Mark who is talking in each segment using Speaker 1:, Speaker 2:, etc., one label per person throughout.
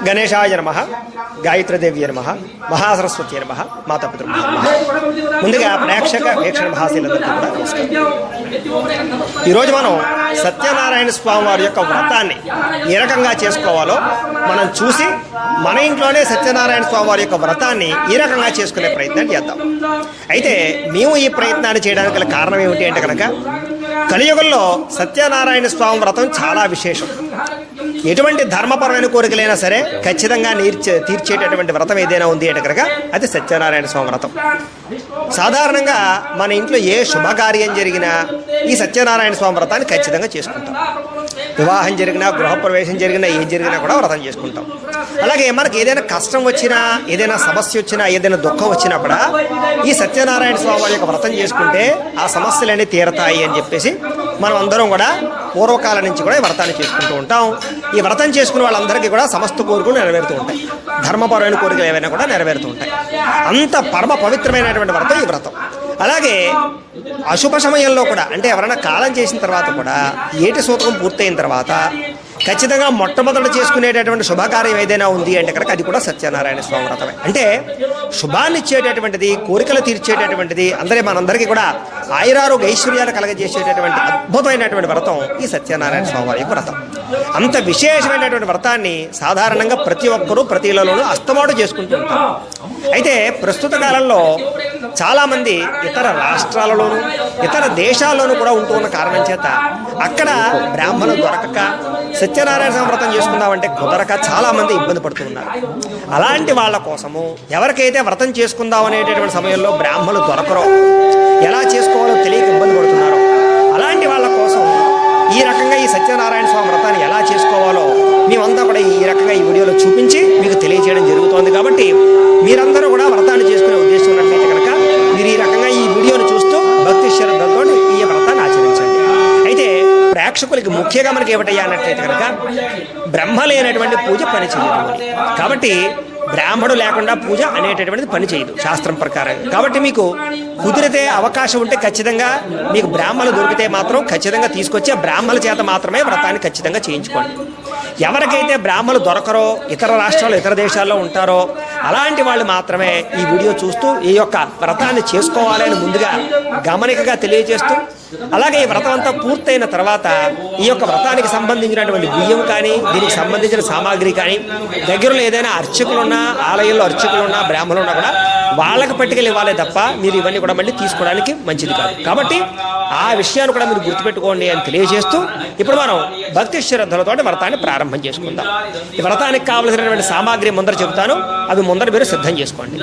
Speaker 1: గణేశాయ నమః, గాయత్రీదేవి నమః, మహాసరస్వతి నమః, మాతాపితృభ్యో నమః. ముందుగా ప్రేక్షక వీక్షణ భాషలందరికీ కూడా నమస్కారం. ఈరోజు మనం సత్యనారాయణ స్వామి వారి యొక్క వ్రతాన్ని ఏ రకంగా చేసుకోవాలో మనం చూసి మన ఇంట్లోనే సత్యనారాయణ స్వామి వారి యొక్క వ్రతాన్ని ఈ రకంగా చేసుకునే ప్రయత్నం చేద్దాం. అయితే మేము ఈ ప్రయత్నాన్ని చేయడానికి గల కారణం ఏమిటి అంటే కనుక, కలియుగంలో సత్యనారాయణ స్వామి వ్రతం చాలా విశేషం. ఎటువంటి ధర్మపరమైన కోరికలైనా సరే ఖచ్చితంగా తీర్చేటటువంటి వ్రతం ఏదైనా ఉంది అంటే కనుక అది సత్యనారాయణ స్వామి వ్రతం. సాధారణంగా మన ఇంట్లో ఏ శుభకార్యం జరిగినా ఈ సత్యనారాయణ స్వామి వ్రతాన్ని ఖచ్చితంగా చేసుకుంటాం. వివాహం జరిగినా, గృహప్రవేశం జరిగినా, ఏం జరిగినా కూడా వ్రతం చేసుకుంటాం. అలాగే మనకి ఏదైనా కష్టం వచ్చినా, ఏదైనా సమస్య వచ్చినా, ఏదైనా దుఃఖం వచ్చినా కూడా ఈ సత్యనారాయణ స్వామి వారి యొక్క వ్రతం చేసుకుంటే ఆ సమస్యలన్నీ తీరతాయి అని చెప్పేసి మనం అందరం కూడా పూర్వకాలం నుంచి కూడా ఈ వ్రతాన్ని చేసుకుంటూ ఉంటాం. ఈ వ్రతం చేసుకునే వాళ్ళందరికీ కూడా సమస్త కోరికలు నెరవేరుతూ ఉంటాయి. ధర్మపరమైన కోరికలు ఏవైనా కూడా నెరవేరుతూ ఉంటాయి. అంత పరమ పవిత్రమైనటువంటి వ్రతం ఈ వ్రతం. అలాగే అశుభ సమయంలో కూడా, అంటే ఎవరైనా కాలం చేసిన తర్వాత కూడా, ఏటి సూత్రం పూర్తయిన తర్వాత ఖచ్చితంగా మొట్టమొదట చేసుకునేటటువంటి శుభకార్యం ఏదైనా ఉంది అంటే కనుక అది కూడా సత్యనారాయణ స్వామి వ్రతమే. అంటే శుభాన్ని ఇచ్చేటటువంటిది, కోరికలు తీర్చేటటువంటిది, మనందరికీ కూడా ఆయురారోగ్య ఐశ్వర్యాలు కలగజేసేటటువంటి అద్భుతమైనటువంటి వ్రతం ఈ సత్యనారాయణ స్వామి వారి వ్రతం. అంత విశేషమైనటువంటి వ్రతాన్ని సాధారణంగా ప్రతి ఒక్కరూ ప్రతి ఇళ్లలోనూ అస్తమాటు చేసుకుంటూ ఉంటారు. అయితే ప్రస్తుత కాలంలో చాలామంది ఇతర రాష్ట్రాలలోనూ ఇతర దేశాల్లోనూ కూడా ఉంటూ ఉన్న కారణం చేత అక్కడ బ్రాహ్మణులు దొరకక సత్యనారాయణ స్వామి వ్రతం చేసుకుందామంటే కుదరక చాలామంది ఇబ్బంది పడుతూ ఉన్నారు. అలాంటి వాళ్ళ కోసము ఎవరికైతే వ్రతం చేసుకుందాం అనేటటువంటి సమయంలో బ్రాహ్మణులు దొరకరో, ఎలా చేసుకోవాలో తెలియక ఇబ్బంది పడుతున్నారో, అలాంటి వాళ్ళ కోసం ఈ రకంగా ఈ సత్యనారాయణ స్వామి వ్రతాన్ని ఎలా చేసుకోవాలో మేమంతా కూడా ఈ రకంగా ఈ వీడియోలో చూపించి మీకు తెలియజేయడం జరుగుతోంది. కాబట్టి మీరందరూ కూడా వ్రతాన్ని చేసుకునే ఉద్దేశం ఉన్నట్లయితే కనుక మీరు ఈ రకంగా ఈ వీడియోను చూస్తూ భక్తి శ్రద్ధలతో ఈ వ్రతాన్ని ఆచరించండి. అయితే ప్రేక్షకులకి ముఖ్యంగా మనకి ఏమిటయ్యా అన్నట్లయితే కనుక బ్రహ్మ లేనటువంటి పూజ పని చేయదు. కాబట్టి బ్రాహ్మణుడు లేకుండా పూజ అనేటటువంటిది పని చేయదు శాస్త్రం ప్రకారం. కాబట్టి మీకు కుదిరితే అవకాశం ఉంటే ఖచ్చితంగా మీకు బ్రాహ్మణులు దొరికితే మాత్రం ఖచ్చితంగా తీసుకొచ్చి ఆ బ్రాహ్మణుల చేత మాత్రమే వ్రతాన్ని ఖచ్చితంగా చేయించుకోండి. ఎవరికైతే బ్రాహ్మణులు దొరకరో, ఇతర రాష్ట్రాలు ఇతర దేశాల్లో ఉంటారో అలాంటి వాళ్ళు మాత్రమే ఈ వీడియో చూస్తూ ఈ యొక్క వ్రతాన్ని చేసుకోవాలని ముందుగా గమనికగా తెలియజేస్తూ, అలాగే ఈ వ్రతం అంతా పూర్తయిన తర్వాత ఈ యొక్క వ్రతానికి సంబంధించినటువంటి బియ్యం కానీ, దీనికి సంబంధించిన సామాగ్రి కానీ, దగ్గరలో ఏదైనా అర్చకులున్నా, ఆలయంలో అర్చకులున్నా, బ్రాహ్మణులు ఉన్నా కూడా వాళ్ళకి పట్టుకెళ్ళి ఇవ్వాలే తప్ప మీరు ఇవన్నీ కూడా మళ్ళీ తీసుకోవడానికి మంచిది కాదు. కాబట్టి ఆ విషయాన్ని కూడా మీరు గుర్తుపెట్టుకోండి అని తెలియజేస్తూ ఇప్పుడు మనం భక్తి శ్రద్ధలతో వ్రతాన్ని ప్రారంభం చేసుకుందాం. ఈ వ్రతానికి కావలసినటువంటి సామాగ్రి ముందర చెబుతాను, అవి ముందర మీరు సిద్ధం చేసుకోండి.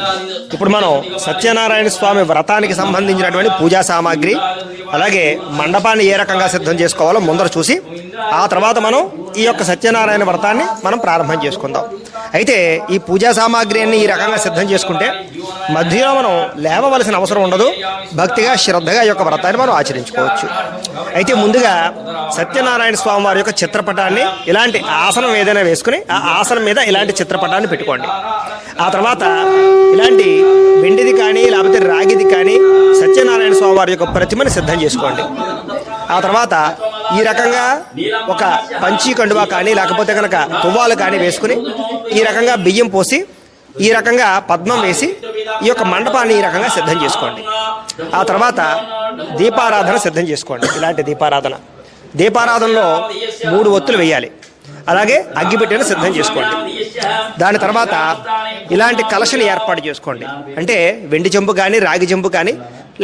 Speaker 1: ఇప్పుడు మనం సత్యనారాయణ స్వామి వ్రతానికి సంబంధించినటువంటి పూజా సామాగ్రి, అలాగే మండపాన్ని ఏ రకంగా సిద్ధం చేసుకోవాలో ముందర చూసి ఆ తర్వాత మనం ఈ యొక్క సత్యనారాయణ వ్రతాన్ని మనం ప్రారంభం చేసుకుందాం. అయితే ఈ పూజా సామాగ్రి అన్ని ఈ రకంగా సిద్ధం చేసుకుంటే మధ్యలో మనం లేవవలసిన అవసరం ఉండదు. భక్తిగా శ్రద్ధగా ఈ యొక్క వ్రతాన్ని మనం ఆచరించుకోవచ్చు. అయితే ముందుగా సత్యనారాయణ స్వామి వారి యొక్క చిత్రపటాన్ని ఇలాంటి ఆసనం ఏదైనా వేసుకుని ఆ ఆసనం మీద ఇలాంటి చిత్రపటాన్ని పెట్టుకోండి. ఆ తర్వాత ఇలాంటి వెండిది కానీ లేకపోతే రాగిది కానీ సత్యనారాయణ స్వామి వారి యొక్క ప్రతిమని సిద్ధం చేసుకోండి. ఆ తర్వాత ఈ రకంగా ఒక పంచీ కండువా కానీ లేకపోతే కనుక తువ్వాలు కానీ వేసుకుని ఈ రకంగా బియ్యం పోసి ఈ రకంగా పద్మం వేసి ఈ యొక్క మండపాన్ని ఈ రకంగా సిద్ధం చేసుకోండి. ఆ తర్వాత దీపారాధన సిద్ధం చేసుకోండి. ఇలాంటి దీపారాధనలో 3 ఒత్తులు వేయాలి. అలాగే అగ్గిపెట్టెను సిద్ధం చేసుకోండి. దాని తర్వాత ఇలాంటి కలశని ఏర్పాటు చేసుకోండి. అంటే వెండి చెంబు కానీ, రాగి చెంబు కానీ,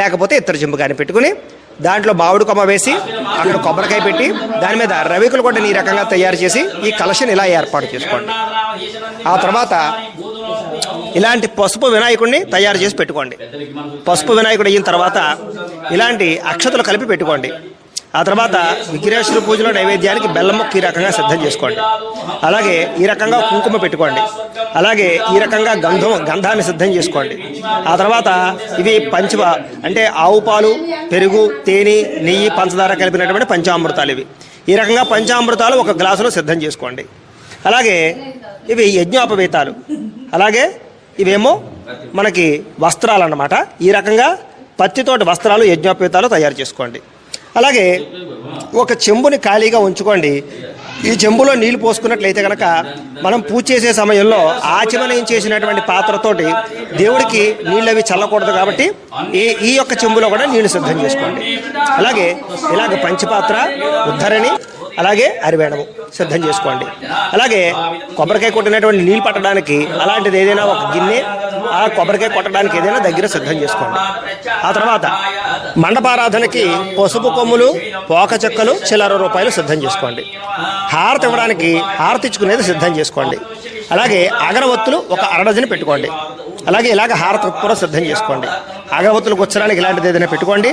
Speaker 1: లేకపోతే ఇత్తడి చెంబు కానీ పెట్టుకుని దాంట్లో మామిడి కొమ్మ వేసి అక్కడ కొబ్బరికాయ పెట్టి దాని మీద రవికులు కూడా ఈ రకంగా తయారు చేసి ఈ కలశని ఇలా ఏర్పాటు చేసుకోండి. ఆ తర్వాత ఇలాంటి పసుపు వినాయకుడిని తయారు చేసి పెట్టుకోండి. పసుపు వినాయకుడు అయిన తర్వాత ఇలాంటి అక్షతలు కలిపి పెట్టుకోండి. ఆ తర్వాత విఘ్నేశ్వర పూజలో నైవేద్యానికి బెల్లం ముక్క ఈ రకంగా సిద్ధం చేసుకోండి. అలాగే ఈ రకంగా కుంకుమ పెట్టుకోండి. అలాగే ఈ రకంగా గంధాన్ని సిద్ధం చేసుకోండి. ఆ తర్వాత ఇవి అంటే ఆవు పాలు, పెరుగు, తేనె, నెయ్యి, పంచదార కలిపినటువంటి పంచామృతాలు. ఈ రకంగా పంచామృతాలు 1 గ్లాసులో సిద్ధం చేసుకోండి. అలాగే ఇవి యజ్ఞోపవీతాలు. అలాగే ఇవేమో మనకి వస్త్రాలు అన్నమాట. ఈ రకంగా పత్తితోటి వస్త్రాలు, యజ్ఞోపవీతాలు తయారు చేసుకోండి. అలాగే ఒక చెంబుని ఖాళీగా ఉంచుకోండి. ఈ చెంబులో నీళ్లు పోసుకున్నట్లయితే కనుక మనం పూజ చేసే సమయంలో ఆచమనం చేసినటువంటి పాత్రతోటి దేవుడికి నీళ్ళు అవి చల్లకూడదు కాబట్టి ఈ యొక్క చెంబులో కూడా నీళ్లు సిద్ధం చేసుకోండి. అలాగే ఇలాగ పంచపాత్ర, ఉద్ధరణి, అలాగే అరివేణము సిద్ధం చేసుకోండి. అలాగే కొబ్బరికాయ కొట్టినటువంటి నీళ్ళు పట్టడానికి అలాంటిది ఏదైనా ఒక గిన్నె, ఆ కొబ్బరికాయ కొట్టడానికి ఏదైనా దగ్గర సిద్ధం చేసుకోండి. ఆ తర్వాత మండపారాధనకి పసుపు కొమ్ములు, పోక చెక్కలు, చిల్లర రూపాయలు సిద్ధం చేసుకోండి. హారతి ఇవ్వడానికి హారతి ఇచ్చుకునేది సిద్ధం చేసుకోండి. అలాగే అగరవత్తులు ఒక అరడజన పెట్టుకోండి. అలాగే ఇలాగ హారతి కూడా సిద్ధం చేసుకోండి. అగరవత్తులు గుచ్చడానికి ఇలాంటిది ఏదైనా పెట్టుకోండి.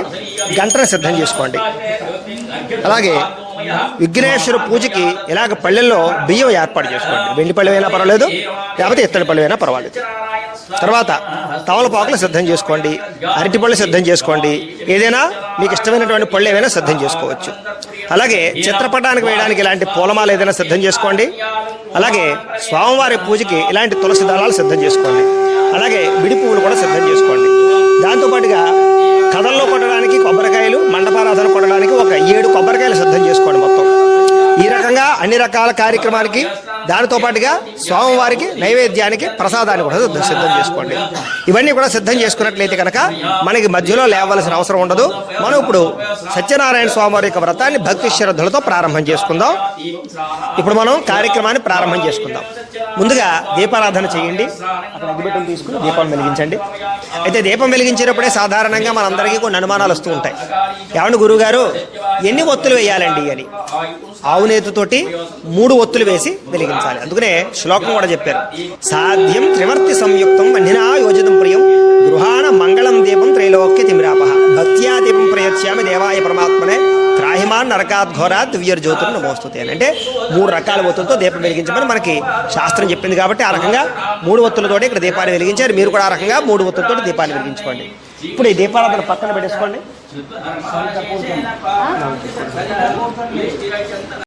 Speaker 1: గంటను సిద్ధం చేసుకోండి. అలాగే విఘ్నేశ్వర పూజకి ఇలాగ పళ్ళెల్లో బియ్యం ఏర్పాటు చేసుకోండి. వెండి పళ్ళెం అయినా పర్వాలేదు, లేకపోతే ఇత్తడి పళ్ళెం అయినా పర్వాలేదు. తర్వాత తమలపాకులు సిద్ధం చేసుకోండి. అరటిపళ్ళు సిద్ధం చేసుకోండి. ఏదైనా మీకు ఇష్టమైనటువంటి పళ్ళు ఏమైనా సిద్ధం చేసుకోవచ్చు. అలాగే చిత్రపటానికి వేయడానికి ఇలాంటి పూలమాల ఏదైనా సిద్ధం చేసుకోండి. అలాగే స్వామివారి పూజకి ఇలాంటి తులసి దళాలు సిద్ధం చేసుకోండి. అలాగే విడి పువ్వులు కూడా సిద్ధం చేసుకోండి. దాంతోపాటుగా కథల్లో కొట్టడానికి కొబ్బరికాయలు, మండపారాధన కొట్టడానికి ఒక 7 కొబ్బరికాయలు సిద్ధం చేసుకోండి. మొత్తం ఈ రకంగా అన్ని రకాల కార్యక్రమానికి, దానితో పాటుగా స్వామివారికి నైవేద్యానికి, ప్రసాదాన్ని కూడా సిద్ధం చేసుకోండి. ఇవన్నీ కూడా సిద్ధం చేసుకున్నట్లయితే కనుక మనకి మధ్యలో లేవలసిన అవసరం ఉండదు. మనం ఇప్పుడు సత్యనారాయణ స్వామివారి యొక్క వ్రతాన్ని భక్తి శ్రద్ధలతో ప్రారంభం చేసుకుందాం. ఇప్పుడు మనం కార్యక్రమాన్ని ప్రారంభం చేసుకుందాం. ముందుగా దీపారాధన చేయండి. అక్కడ అగ్గిపెట్టెలు తీసుకుని దీపాన్ని వెలిగించండి. అయితే దీపం వెలిగించేటప్పుడే సాధారణంగా మనందరికీ కొన్ని అనుమానాలు వస్తూ ఉంటాయి. ఏమండి గురువుగారు, ఎన్ని ఒత్తులు వేయాలండి అని. ఆవునేతితోటి 3 ఒత్తులు వేసి వెలిగించాలి. అందుకనే శ్లోకం కూడా చెప్పారు, సాధ్యం త్రివర్తి సంయుక్తం వన్నినా యోజితం ప్రియం గృహాణ మంగళం దీపం త్రైలోక్య తిమిరాప భక్త్యా దీపం ప్రయత్స్యామి దేవాయ పరమాత్మనే త్రాహిమాన్ నరకాద్ఘోరాత్ దివ్యర్జ్యోతులు నమోస్తుతే అని. అంటే 3 రకాల ఒత్తులతో దీపం వెలిగించమని మనకి శాస్త్రం చెప్పింది కాబట్టి ఆ రకంగా 3 ఒత్తులతోటి ఇక్కడ దీపాన్ని వెలిగించారు. మీరు కూడా ఆ రకంగా 3 ఒత్తులతో దీపాన్ని వెలిగించుకోండి. ఇప్పుడు ఈ దీపారాధన పక్కన పెట్టేసుకోండి.